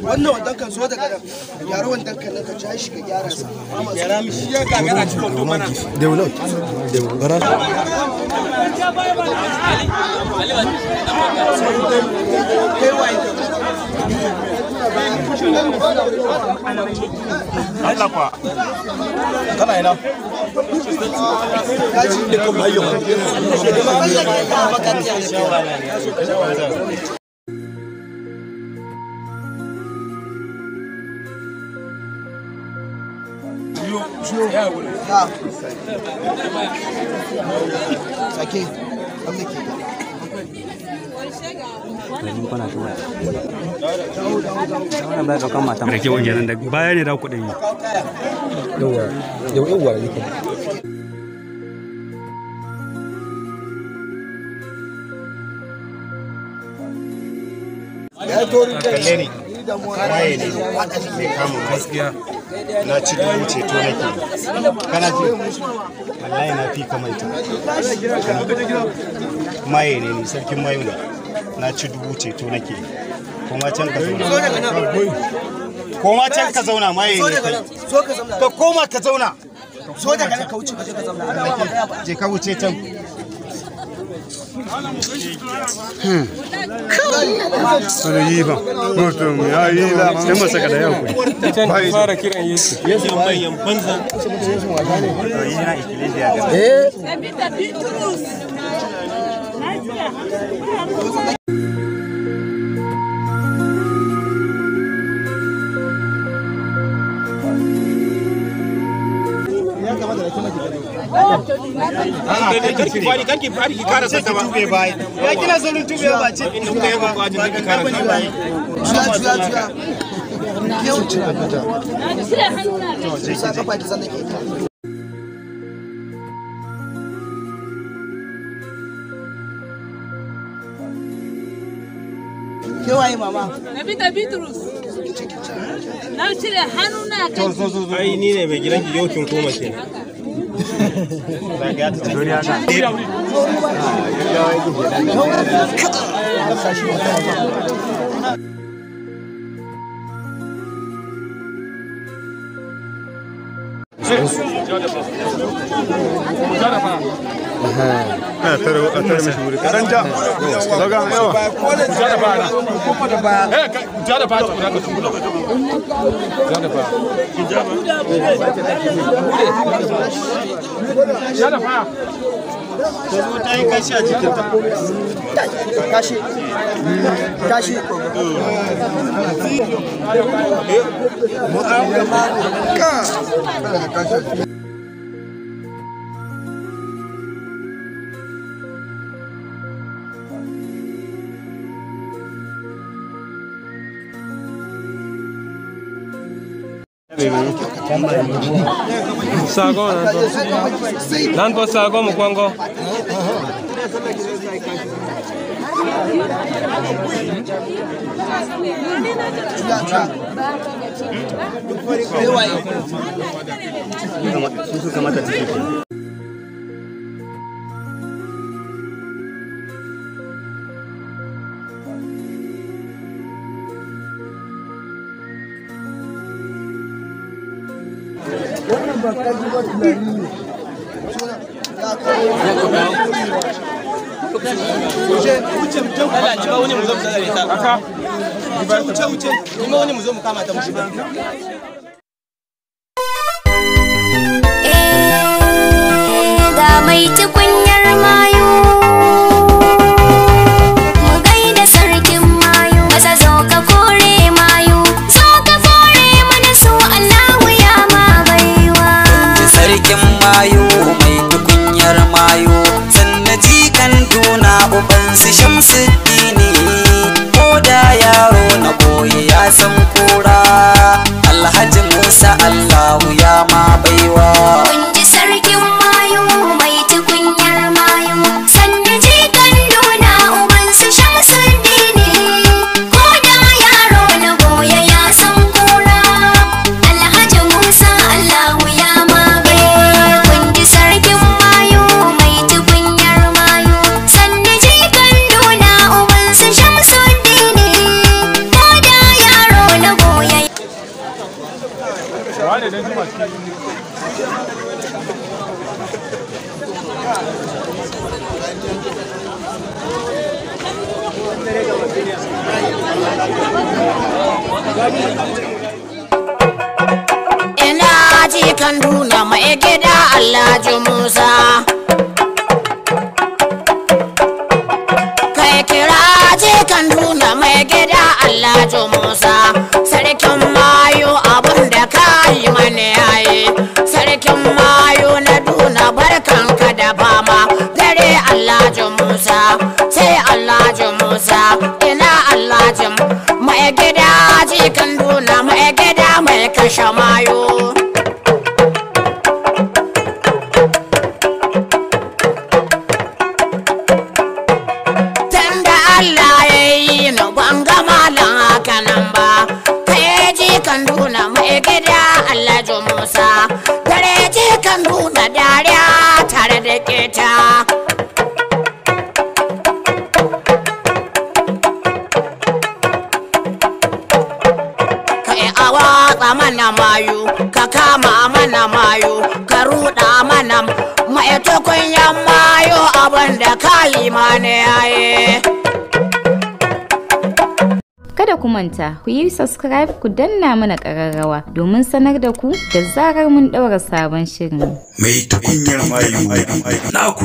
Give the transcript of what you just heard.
wannan wandan kan zo daga nan gyara wandan kan ka ja shi ka gyara sa gyara mishi ya gagara cikin to mana da wala bara Allah kwa kana ina da kuma ayyo Sake, rake wajen da baya ne da kuɗin yi yawa yake ya tori da kalle ni waye ne zai kama gaskiya na ci dubu ceto nake kana ji wallahi na fi kamaita maye ne ni sarkin mayu ne na ci dubu ceto nake kuma can ka zauna maye ne ka koma ka zauna so daga nan ka wuce ka je ka zauna je ka wuce can wani yi ba mutum ya yi la sai masa kada yau kuwa fara kiran yesu yesu bayan banza Kanki fari ki kara sata ba. Ya kina saurin tube ba ce. Inda kuka yaba ko ajin ki kara sata. Juya. Yau ci ka fita. To, sai ka kafa ki sannan ke ta. Kewaye mama. Nabita Bitrus. Na cire hannu na kan. To. Ai ni ne mai gidan ki yau kin koma kenan. Sago nan to sago mu kwango Alhaji Musa Allahu ya ma baiwa. Kun ji sarkin mayu mai tukunyar mayu, sanda jikan nuna ubansu Shamsuddini, ko da yaro na goya ya san kura. Alhaji Musa Allahu ya ma baiwa. Kun ji sarkin mayu mai tukunyar mayu, sanda jikan Ina ji kan duna mai gida Alhaji Musa. Kai kira ji kan duna mai gida Alhaji Musa. Sarkin mayu abun da ka yi mani yayi. Sarkin mayu na duna barkanka da fama. Dare Alhaji Musa, sai Alhaji Musa. Ina Alhaji mai gida ji kan duna mai gida mai kashe mayu. Tanda Allah ya yi ni ban ga malam haka nan ba. Kai ji kan duna mai gida Alhaji Musa. Dare ji kan duna dariya tare da keta. Watsa mana mayu, ka kama mana mayu, ka ruɗa mana mai tukunyan mayu abin da ka yi mana yaye. Kada ku manta, ku yi subscribe ku danna mana ƙararrawa domin sanar da ku da zarar mun ɗaura sabon shirin. Mai tukunyar mayu, naku.